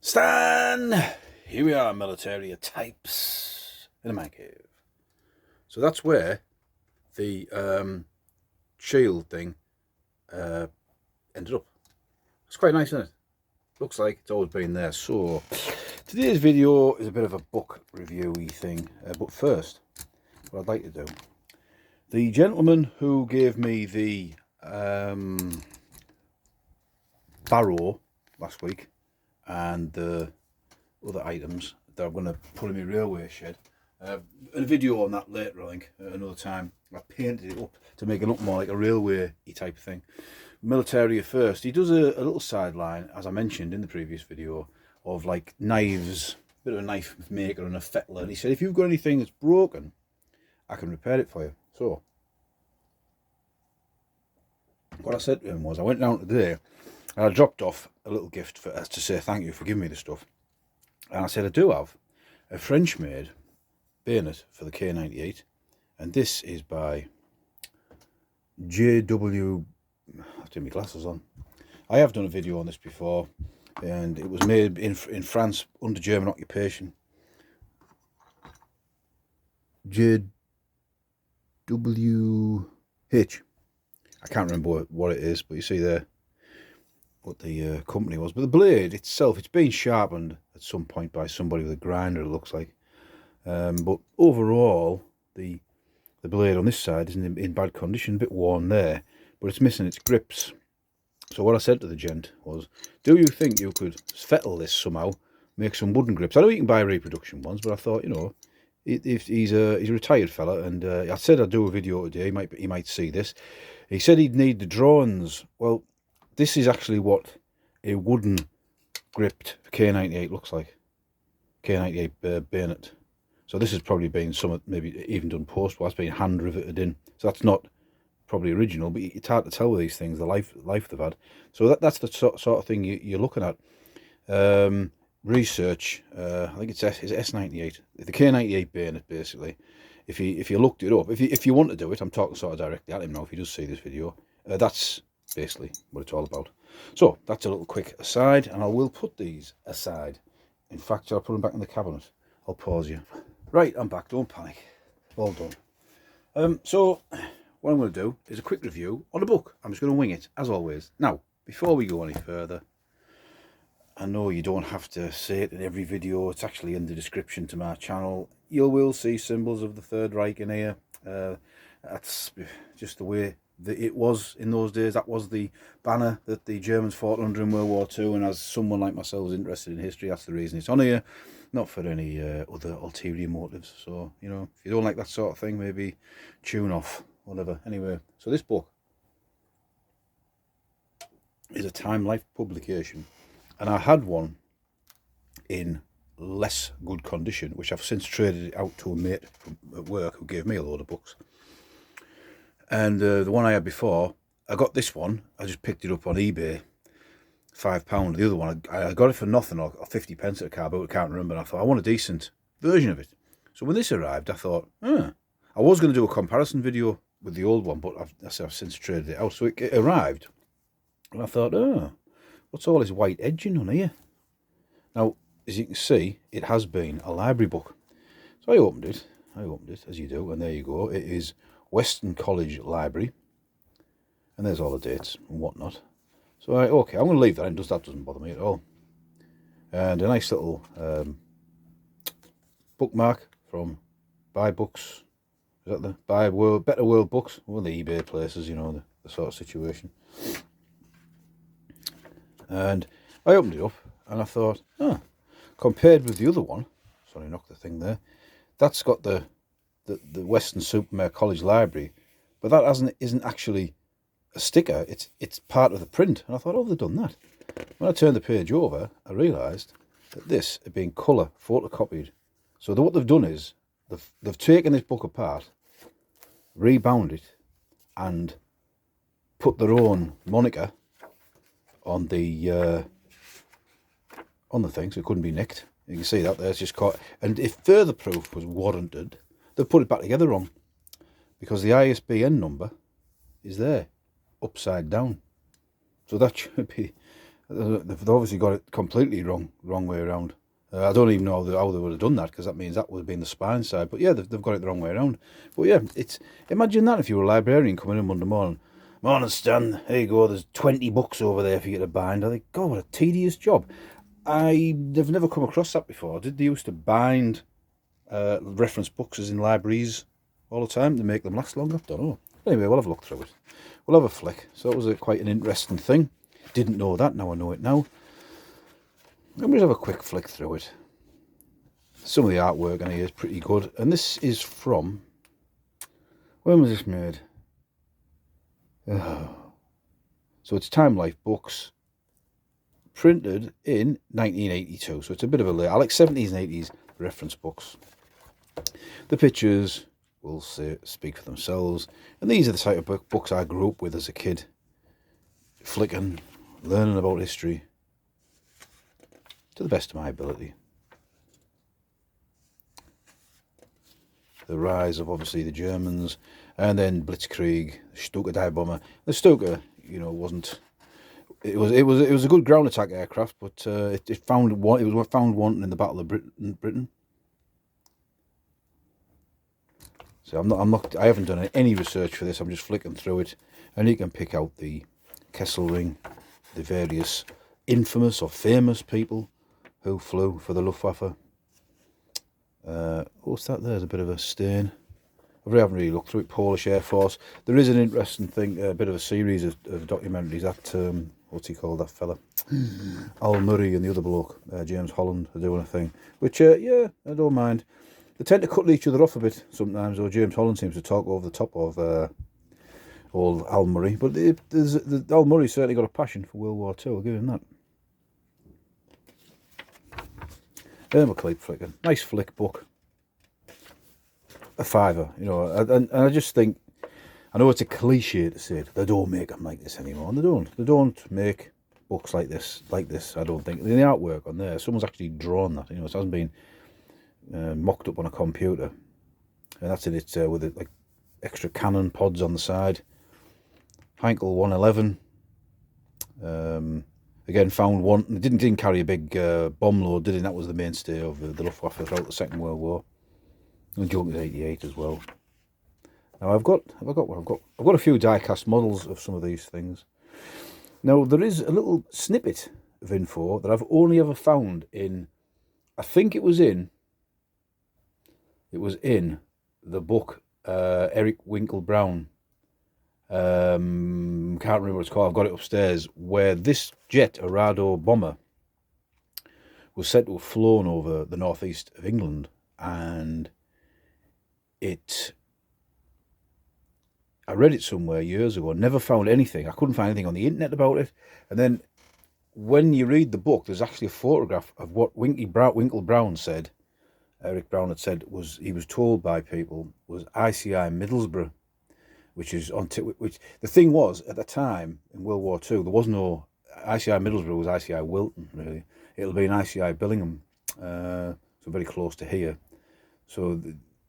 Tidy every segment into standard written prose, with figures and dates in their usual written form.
Stan! Here we are, military types in a man cave. So that's where the shield thing ended up. It's quite nice, isn't it? Looks like it's always been there. So today's video is a bit of a book review-y thing. But first, what I'd like to do, the gentleman who gave me the barrow last week and the other items that I'm going to put in my railway shed. A video on that later, I think, another time. I painted it up to make it look more like a railway-y type thing. Military first. He does a little sideline, as I mentioned in the previous video, of like knives, a bit of a knife maker and a fettler. And he said, if you've got anything that's broken, I can repair it for you. So, what I said to him was, I went down today and I dropped off a little gift for us to say thank you for giving me the stuff. And I said, I do have a French-made bayonet for the K98. And this is by JW... I've got my glasses on. I have done a video on this before. And it was made in France under German occupation. JWH. I can't remember what it is, but you see there what the company was. But the blade itself, it's been sharpened at some point by somebody with a grinder, it looks like. But overall, the blade on this side isn't in bad condition, a bit worn there, but it's missing its grips. So what I said to the gent was, do you think you could fettle this somehow, make some wooden grips? I know you can buy reproduction ones, but I thought, you know, if he's a retired fella, and I said I'd do a video today, he might see this. He said he'd need the drawings. Well, this is actually what a wooden gripped K98 looks like. K98 bayonet. So this has probably been some, maybe even done post-war. It's been hand riveted in. So that's not probably original, but it's hard to tell with these things, the life they've had. So that's the sort of thing you're looking at. Research, I think it's S98, the K98 bayonet basically. If you looked it up, if you want to do it, I'm talking sort of directly at him now if he does see this video. That's basically what it's all about. So that's a little quick aside, and I will put these aside. In fact, I'll put them back in the cabinet. I'll pause you. Right, I'm back, don't panic. All done. So what I'm going to do is a quick review on a book. I'm just going to wing it, as always. Now, before we go any further, I know you don't have to say it in every video. It's actually in the description to my channel. You will see symbols of the Third Reich in here. That's just the way that it was in those days. That was the banner that the Germans fought under in World War II. And as someone like myself is interested in history, that's the reason it's on here. Not for any other ulterior motives. So, you know, if you don't like that sort of thing, maybe tune off, whatever. Anyway, so this book is a Time Life publication. And I had one in less good condition, which I've since traded it out to a mate from at work who gave me a load of books. And the one I had before, I got this one. I just picked it up on eBay, £5. The other one, I got it for nothing, or 50 pence at a car boot, I can't remember. And I thought, I want a decent version of it. So when this arrived, I thought, I was going to do a comparison video with the old one, but I've since traded it out. So it arrived, and I thought, what's all this white edging on here? Now, as you can see, it has been a library book. So I opened it, as you do, and there you go. It is Western College Library, and there's all the dates and whatnot. So, okay, I'm going to leave that in, that doesn't bother me at all. And a nice little bookmark from Buy Books. Is that the Buy World, Better World Books? One of the eBay places, you know, the sort of situation. And I opened it up and I thought, compared with the other one, sorry, knocked the thing there, that's got the Western Supermare College Library, but that isn't actually a sticker, it's part of the print. And I thought, they've done that. When I turned the page over, I realised that this had been colour photocopied. So what they've done is, they've taken this book apart, rebound it, and put their own moniker on the thing, so it couldn't be nicked. You can see that there, it's just caught. And if further proof was warranted, they've put it back together wrong, because the ISBN number is there, upside down. So that should be They've obviously got it completely wrong way around. I don't even know how they would have done that, because that means that would have been the spine side. But yeah, they've got it the wrong way around. But yeah, imagine that if you were a librarian coming in Monday morning. Morning, Stan. Here you go. There's 20 books over there for you to bind. I think, God, what a tedious job. They've never come across that before. Did they used to bind reference books as in libraries all the time to make them last longer? Don't know. Anyway, we'll have a look through it. We'll have a flick. So it was quite an interesting thing. Didn't know that. Now I know it now. Let me just have a quick flick through it. Some of the artwork in here is pretty good. And this is from... When was this made? So it's Time Life Books. Printed in 1982. So it's a bit of a late. I like 70s and 80s reference books. The pictures will speak for themselves. And these are the type of books I grew up with as a kid. Flicking, learning about history. To the best of my ability. The rise of, obviously, the Germans, and then Blitzkrieg, Stuka dive bomber. The Stuka, wasn't. It was a good ground attack aircraft, but it was found wanting in the Battle of Britain. So I haven't done any research for this. I'm just flicking through it, and you can pick out the Kesselring, the various infamous or famous people who flew for the Luftwaffe. What's that? There's a bit of a stain. I haven't really looked through it. Polish Air Force. There is an interesting thing, a bit of a series of documentaries. That what's he called? That fella, Al Murray, and the other bloke, James Holland, are doing a thing. Which, yeah, I don't mind. They tend to cut each other off a bit sometimes. Or James Holland seems to talk over the top of old Al Murray. But Al Murray certainly got a passion for World War II. I'll give him that. McLeod flicking. Nice flick book. A fiver, and I just think, I know it's a cliche to say it, they don't make them like this anymore, and they don't make books like this, I don't think. The artwork on there, someone's actually drawn that, it hasn't been mocked up on a computer, and that's in it with it, like extra cannon pods on the side. Heinkel 111, again, found one. It didn't carry a big bomb load, did it? That was the mainstay of the Luftwaffe throughout the Second World War. And Junk 88 as well. Now I've got a few die-cast models of some of these things. Now there is a little snippet of info that I've only ever found in, I think it was in the book Eric Winkle Brown. Can't remember what it's called. I've got it upstairs, where this jet, a Rado bomber, was said to have flown over the northeast of England, and I read it somewhere years ago, never found anything. I couldn't find anything on the internet about it. And then when you read the book, there's actually a photograph of what Winkle Brown said, Eric Brown had said, he was told by people, was ICI Middlesbrough, which the thing was, at the time, in World War II, there was no, ICI Middlesbrough was ICI Wilton, really. It'll be an ICI Billingham, so very close to here. So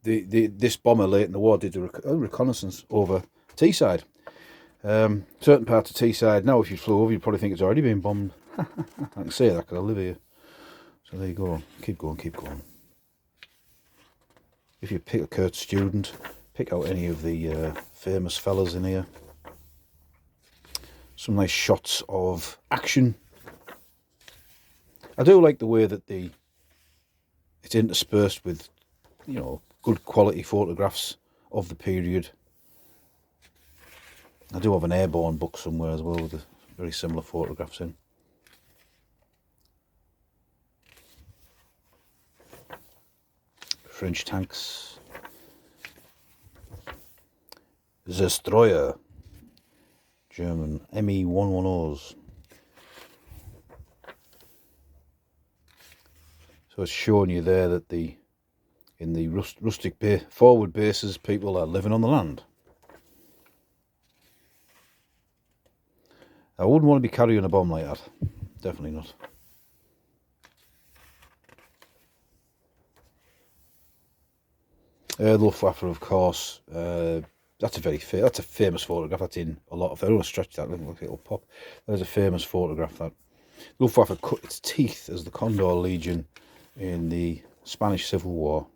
this bomber late in the war did a reconnaissance over Teesside. Certain parts of Teesside now, if you flew over, you'd probably think it's already been bombed. I can say that because I live here. So there you go. Keep going. If you pick a Kurt student, pick out any of the famous fellas in here. Some nice shots of action. I do like the way that it's interspersed with, good quality photographs of the period. I do have an airborne book somewhere as well with very similar photographs in. French tanks. Zestroyer. German Me-110s. So it's showing you there that in the rustic forward bases, people are living on the land. I wouldn't want to be carrying a bomb like that. Definitely not. The Luftwaffe, of course. That's a famous photograph. That's in a lot of. I don't want to stretch that. Look, it'll pop. There's a famous photograph that Luftwaffe cut its teeth as the Condor Legion in the Spanish Civil War.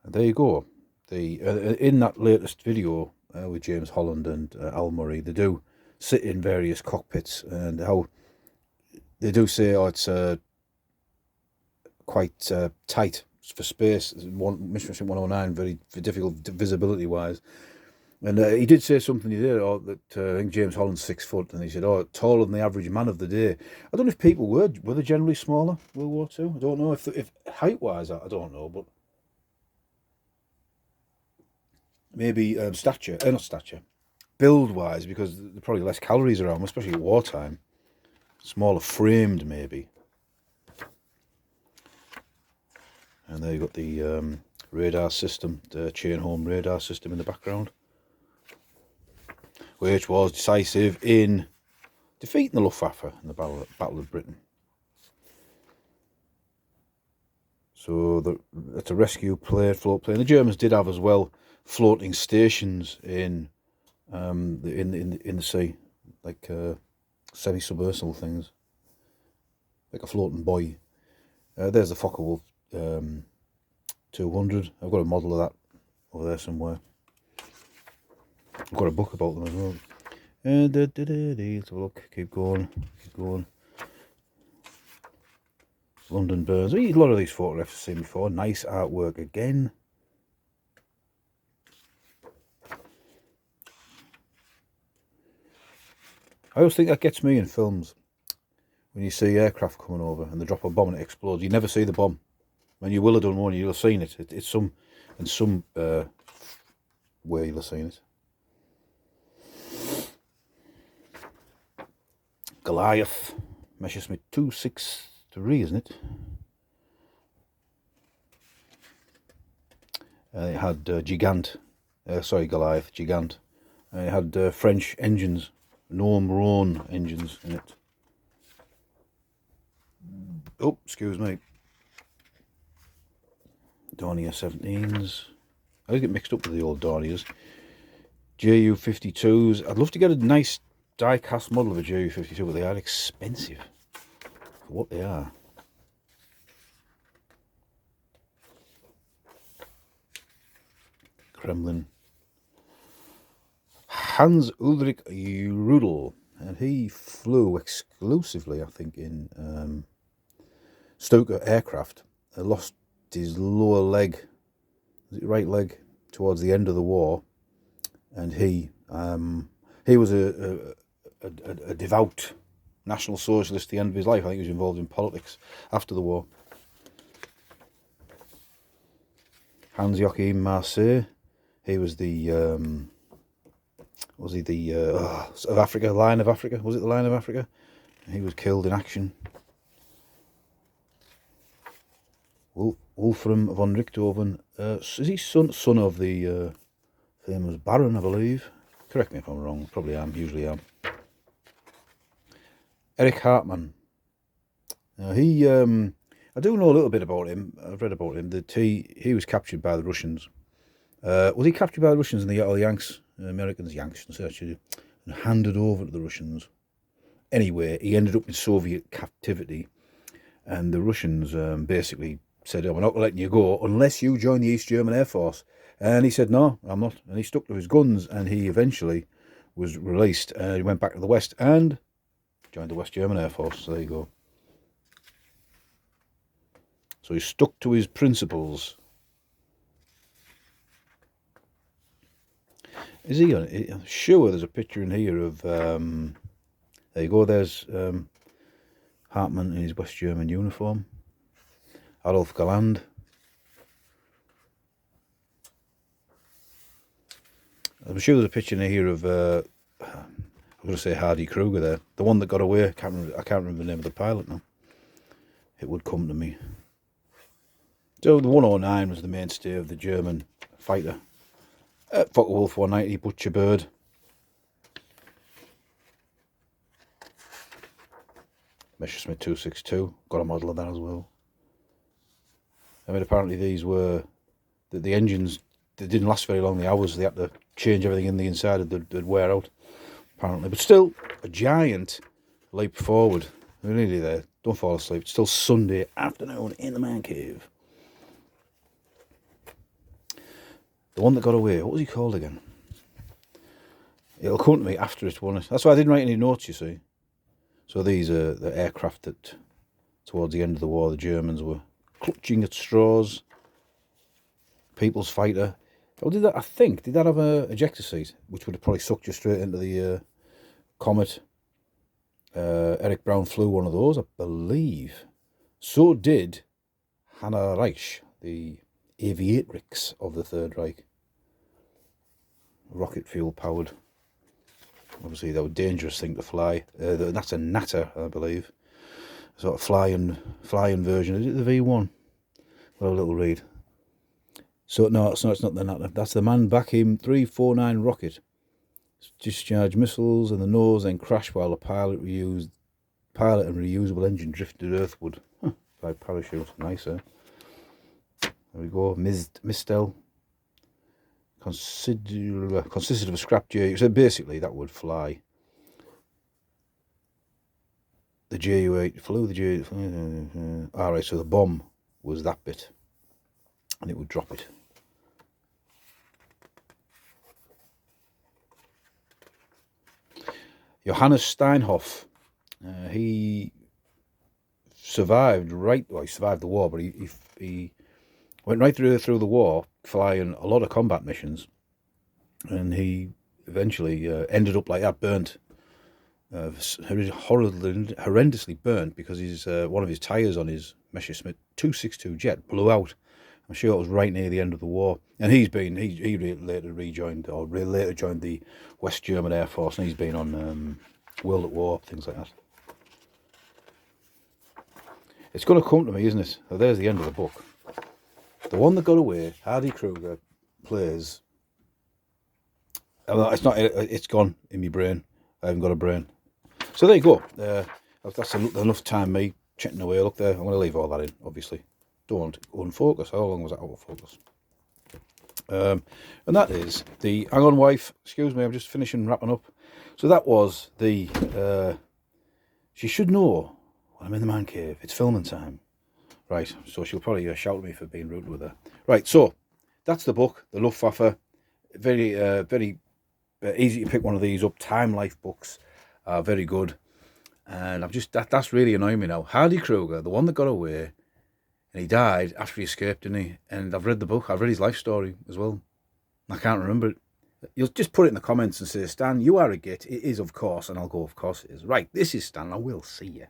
And there you go. In that latest video with James Holland and Al Murray, they do sit in various cockpits, and how they do say, oh, it's quite tight for space. Mission 109, very difficult visibility wise. And he did say something, he did, that I think James Holland's 6 foot, and he said, oh, taller than the average man of the day. I don't know if people were they generally smaller, World War II? I don't know if height-wise, I don't know, but maybe stature, not stature, build-wise, because there are probably less calories around, especially at wartime. Smaller framed, maybe. And there you've got the radar system, the chain home radar system in the background, which was decisive in defeating the Luftwaffe in the Battle of Britain. So that's a rescue float plane. The Germans did have as well floating stations in the sea, like semi-submersible things, like a floating buoy. There's the Focke-Wulf 200. I've got a model of that over there somewhere. I've got a book about them as well. Let's have a look. Keep going. London Burns. A lot of these photographs I've seen before. Nice artwork again. I always think that gets me in films. When you see aircraft coming over and they drop a bomb and it explodes, you never see the bomb. When you will have done one, you'll have seen it. It's in some way you'll have seen it. Goliath, Messerschmitt 263, isn't it? It had Goliath, Gigant. It had French engines, Norm engines in it. Oh, excuse me. Dornier 17s. I always get mixed up with the old Dorniers. Ju 52s. I'd love to get a nice die-cast model of a Ju 52, but they are expensive for what they are. Kremlin. Hans Ulrich Rudel, and he flew exclusively, I think, in Stuka aircraft. Lost his lower leg, right leg, towards the end of the war, and he was a devout National Socialist at the end of his life. I think he was involved in politics after the war. Hans Joachim Marseille, he was the of Africa, Line of Africa? Was it the Line of Africa? He was killed in action. Wolfram von Richthofen, is he son of the famous Baron, I believe? Correct me if I'm wrong, probably am, usually am. Erich Hartmann. I do know a little bit about him. I've read about him. That he was captured by the Russians. Was he captured by the Russians and the Yanks, Americans, Yanks, and handed over to the Russians? Anyway, he ended up in Soviet captivity, and the Russians basically said, oh, we're not letting you go unless you join the East German Air Force. And he said, no, I'm not. And he stuck to his guns, and he eventually was released. He went back to the West and joined the West German Air Force. So there you go. So he stuck to his principles. Is he on it? I'm sure there's a picture in here of, there you go, there's Hartmann in his West German uniform. Adolf Galland. I'm sure there's a picture in here of, I'm going to say Hardy Kruger there. The one that got away, I can't remember the name of the pilot now. It would come to me. So the 109 was the mainstay of the German fighter. Focke-Wulf 190, Butcher Bird. Messerschmitt 262, got a model of that as well. I mean, apparently these were, the engines they didn't last very long, the hours. They had to change everything in the inside, they'd wear out, apparently. But still, a giant leap forward. We're nearly there. Don't fall asleep. It's still Sunday afternoon in the man cave. The one that got away, what was he called again? It'll come to me after it, won't it? That's why I didn't write any notes, you see. So these are the aircraft that, towards the end of the war, the Germans were clutching at straws. People's fighter. Oh, did that? I think, did that have a ejector seat, which would have probably sucked you straight into the Comet? Eric Brown flew one of those, I believe. So did Hannah Reich, the aviatrix of the Third Reich. Rocket fuel powered. Obviously, that was a dangerous thing to fly. That's a Natter, I believe. Sort of flying version. Is it the V1? We'll have a little read. So no, it's not the Natter. That's the Man Vacuum 349 rocket. Discharged missiles in the nose, then crashed while the pilot and reusable engine drifted earthward. By parachute. Nice, eh? There we go. Mistel. Consisted of a scrap J. So basically, that would fly. The Ju-8 flew the Ju-8. Alright, so the bomb was that bit. And it would drop it. Johannes Steinhoff. He survived he survived the war, but he went right through the war, flying a lot of combat missions, and he eventually ended up like that, burnt, horrendously burnt, because his one of his tyres on his Messerschmitt 262 jet blew out. I'm sure it was right near the end of the war, and he later joined the West German Air Force, and he's been on World at War, things like that. It's going to come to me, isn't it? So there's the end of the book. The one that got away, Hardy Kruger plays. It's not. It's gone in my brain. I haven't got a brain. So there you go. That's enough time me chatting away. Look there. I'm going to leave all that in, obviously. Don't unfocus. How long was that out of focus? And that is the Hang On Wife. Excuse me, I'm just wrapping up. So that was the She Should Know When I'm in the Man Cave. It's filming time. Right, so she'll probably shout at me for being rude with her. Right, so that's the book, the Luftwaffe. Very easy to pick one of these up. Time Life books are very good. And I've just, that's really annoying me now. Hardy Kruger, the one that got away, and he died after he escaped, didn't he? And I've read the book. I've read his life story as well. I can't remember it. You'll just put it in the comments and say, Stan, you are a git. It is, of course. And I'll go, of course it is. Right, this is Stan. I will see you.